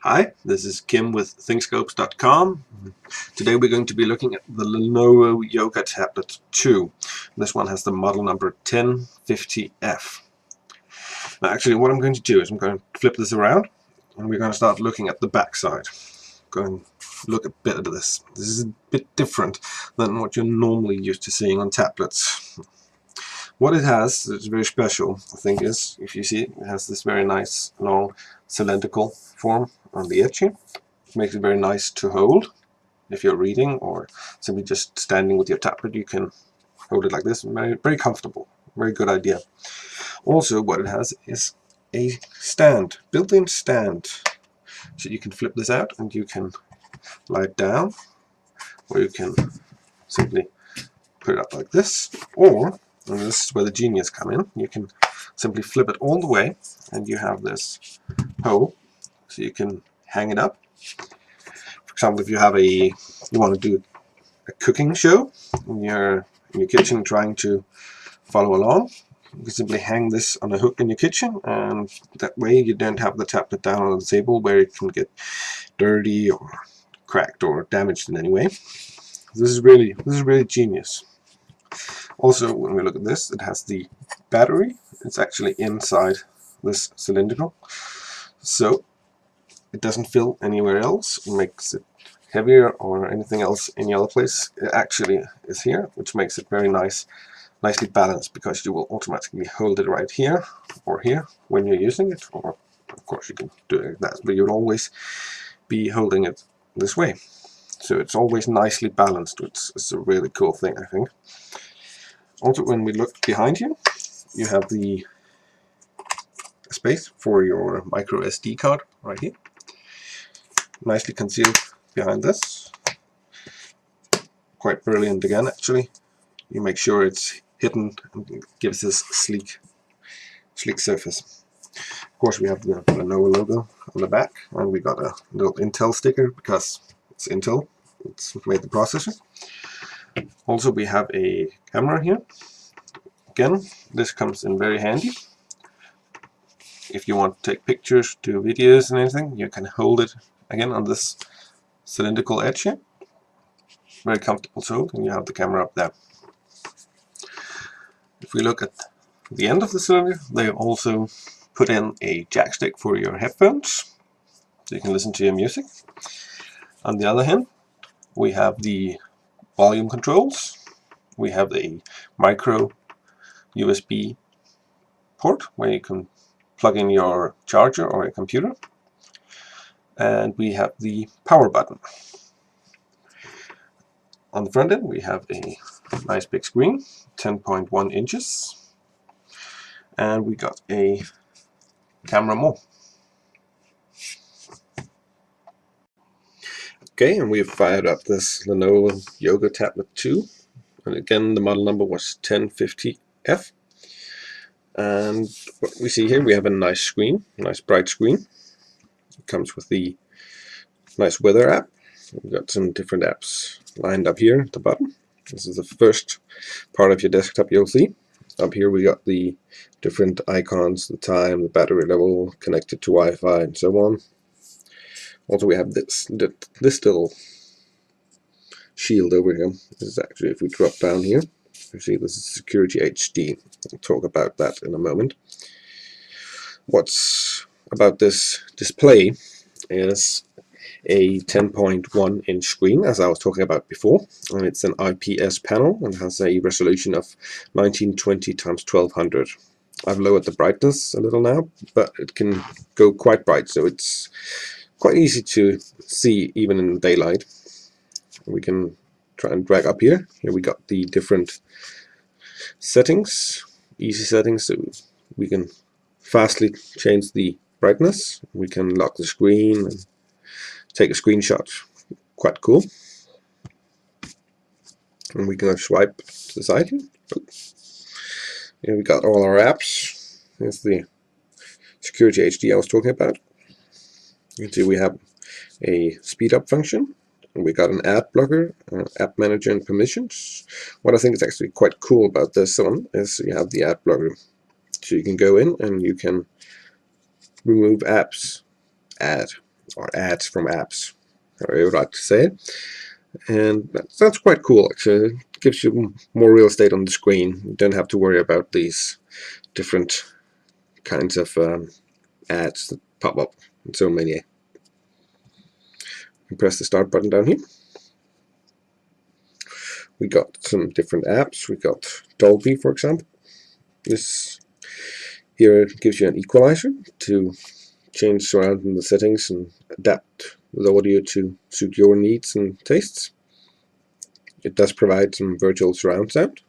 Hi, this is Kim with ThinkScopes.com. Today we're going to be looking at the Lenovo Yoga Tablet 2. This one has the model number 1050F. Now actually what I'm going to do is I'm going to flip this around and we're going to start looking at the back side. Going to look a bit at this. This is a bit different than what you're normally used to seeing on tablets. What it has that's very special, I think, is, if you see it, it has this very nice long cylindrical form on the edge here. It makes it very nice to hold. If you're reading or simply just standing with your tablet, you can hold it like this. Very, very comfortable. Very good idea. Also, what it has is a stand, built-in stand. So you can flip this out and you can lie it down, or you can simply put it up like this, or, and this is where the genius come in, you can simply flip it all the way and you have this pole, so you can hang it up. For example, if you have you want to do a cooking show in your kitchen trying to follow along, you can simply hang this on a hook in your kitchen, and that way you don't have the tablet down on the table where it can get dirty or cracked or damaged in any way. This is really genius. Also, when we look at this, it has the battery. It's actually inside this cylindrical, so it doesn't fill anywhere else. It makes it heavier or anything else any other place. It actually is here, which makes it very nicely balanced, because you will automatically hold it right here or here when you're using it, or of course you can do it like that, but you'll always be holding it this way. So it's always nicely balanced. It's a really cool thing, I think. Also, when we look behind you, you have the space for your micro SD card right here. Nicely concealed behind this. Quite brilliant again, actually. You make sure it's hidden and it gives this sleek surface. Of course, we have the Lenovo logo on the back, and we got a little Intel sticker because it's Intel. It's made the processor. Also, we have a camera here. Again, this comes in very handy. If you want to take pictures, do videos and anything, you can hold it again on this cylindrical edge here. Very comfortable to hold, and you have the camera up there. If we look at the end of the cylinder, they also put in a jack stick for your headphones, so you can listen to your music. On the other hand, we have the volume controls. We have a micro USB port where you can plug in your charger or a computer, and we have the power button. On the front end we have a nice big screen, 10.1 inches, and we got a camera more. Okay, and we've fired up this Lenovo Yoga Tablet 2, and again the model number was 1050F. And what we see here, we have a nice screen, nice bright screen. It comes with the nice weather app. We've got some different apps lined up here at the bottom. This is the first part of your desktop you'll see. Up here we got the different icons, the time, the battery level, connected to Wi-Fi, and so on. Also we have this little shield over here. This is actually, if we drop down here, you see this is Security HD. I'll talk about that in a moment. What's about this display is a 10.1 inch screen, as I was talking about before, and it's an IPS panel and has a resolution of 1920 x 1200. I've lowered the brightness a little now, but it can go quite bright, so it's quite easy to see even in daylight. We can try and drag up here. Here we got the different settings, easy settings, so we can fastly change the brightness. We can lock the screen and take a screenshot. Quite cool. And we can swipe to the side here. Here we got all our apps. Here's the Security HD I was talking about. You can see we have a speed up function. And we got an ad blocker, app manager, and permissions. What I think is actually quite cool about this one is you have the ad blocker. So you can go in and you can remove apps, add or ads from apps, however you would like to say it. And that's quite cool, actually. It gives you more real estate on the screen. You don't have to worry about these different kinds of ads that pop up, and so many. You can press the start button down here. We got some different apps. We got Dolby, for example. This here gives you an equalizer to change surrounding the settings and adapt the audio to suit your needs and tastes. It does provide some virtual surround sound.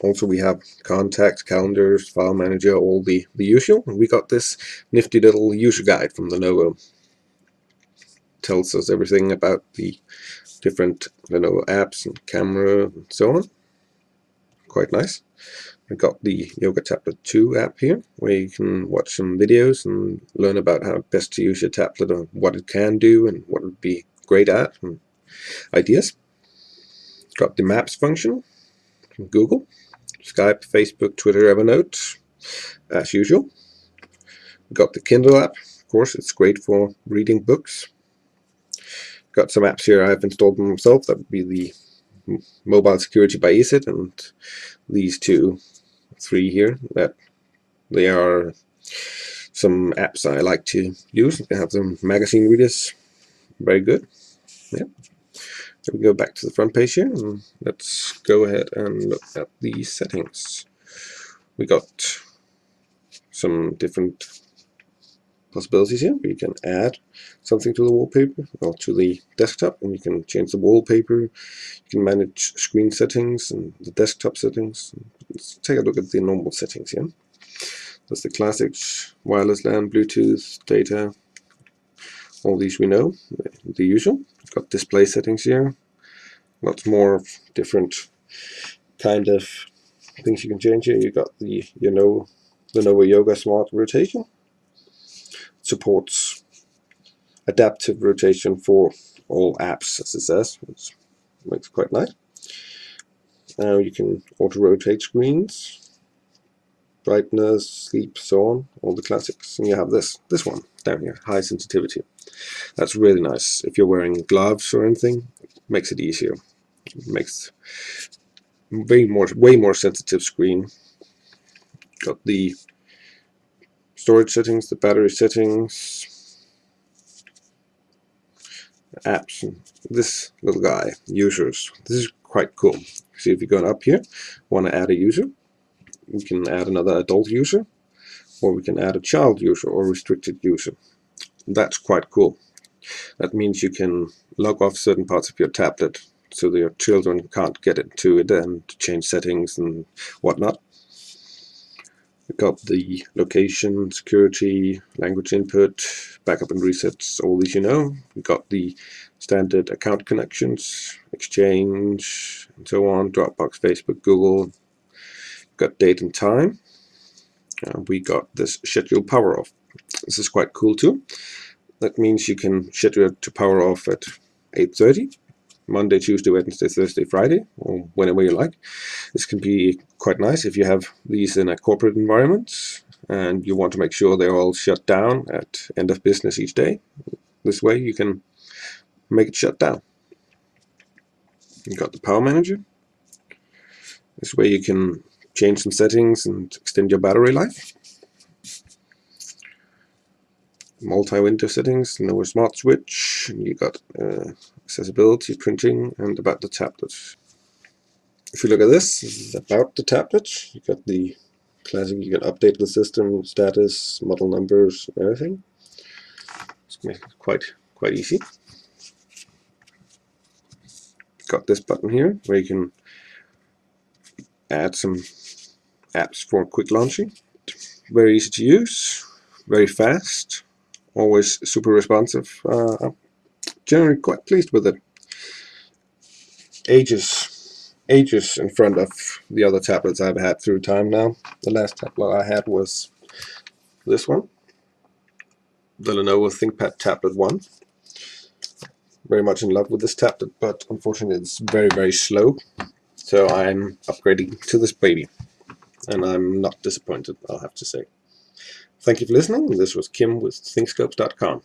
Also, we have contacts, calendars, file manager, all the usual. And we got this nifty little user guide from Lenovo. Tells us everything about the different Lenovo apps and camera and so on. Quite nice. I got the Yoga Tablet 2 app here, where you can watch some videos and learn about how best to use your tablet and what it can do and what it would be great at and ideas. Got the Maps function from Google, Skype, Facebook, Twitter, Evernote, as usual. Got the Kindle app, of course, it's great for reading books. Got some apps here I've installed myself, that would be the Mobile Security by ESIT and these three here, that they are some apps I like to use. They have some magazine readers, very good. Yeah. So we go back to the front page here, and let's go ahead and look at the settings. We got some different possibilities here. You can add something to the wallpaper or to the desktop, and you can change the wallpaper. You can manage screen settings and the desktop settings. Let's take a look at the normal settings here. There's the classics, wireless LAN, Bluetooth, data, all these we know, the usual. Got display settings here, lots more different kind of things you can change here. You got the Lenovo Yoga Smart Rotation. Supports adaptive rotation for all apps, as it says, which makes it quite nice. Now you can auto-rotate screens, brightness, sleep, so on, all the classics. And you have this one down here, high sensitivity. That's really nice. If you're wearing gloves or anything, it makes it easier. It makes way more sensitive screen. Got the storage settings, the battery settings, apps, and this little guy, users. This is quite cool. See, if you're going up here, want to add a user, we can add another adult user, or we can add a child user or restricted user. That's quite cool. That means you can log off certain parts of your tablet so that your children can't get into it and change settings and whatnot. We got the location, security, language input, backup and resets, all these you know. We got the standard account connections, Exchange, and so on, Dropbox, Facebook, Google. Got date and time. We got this schedule power off. This is quite cool too. That means you can schedule it to power off at 8:30. Monday, Tuesday, Wednesday, Thursday, Friday, or whenever you like. This can be quite nice if you have these in a corporate environment and you want to make sure they're all shut down at end of business each day. This way you can make it shut down. You got the power manager. This way you can change some settings and extend your battery life. Multi-window settings, Lenovo Smart Switch. You got accessibility, printing, and about the tablet. If you look at this is about the tablet. You got the classic. You can update the system status, model numbers, everything. It's quite easy. Got this button here where you can add some apps for quick launching. Very easy to use, very fast, always super responsive. I'm generally quite pleased with it. Ages in front of the other tablets I've had through time now. The last tablet I had was this one, the Lenovo ThinkPad Tablet 1. Very much in love with this tablet, but unfortunately it's very slow. So I'm upgrading to this baby, and I'm not disappointed, I'll have to say. Thank you for listening. This was Kim with ThinkScopes.com.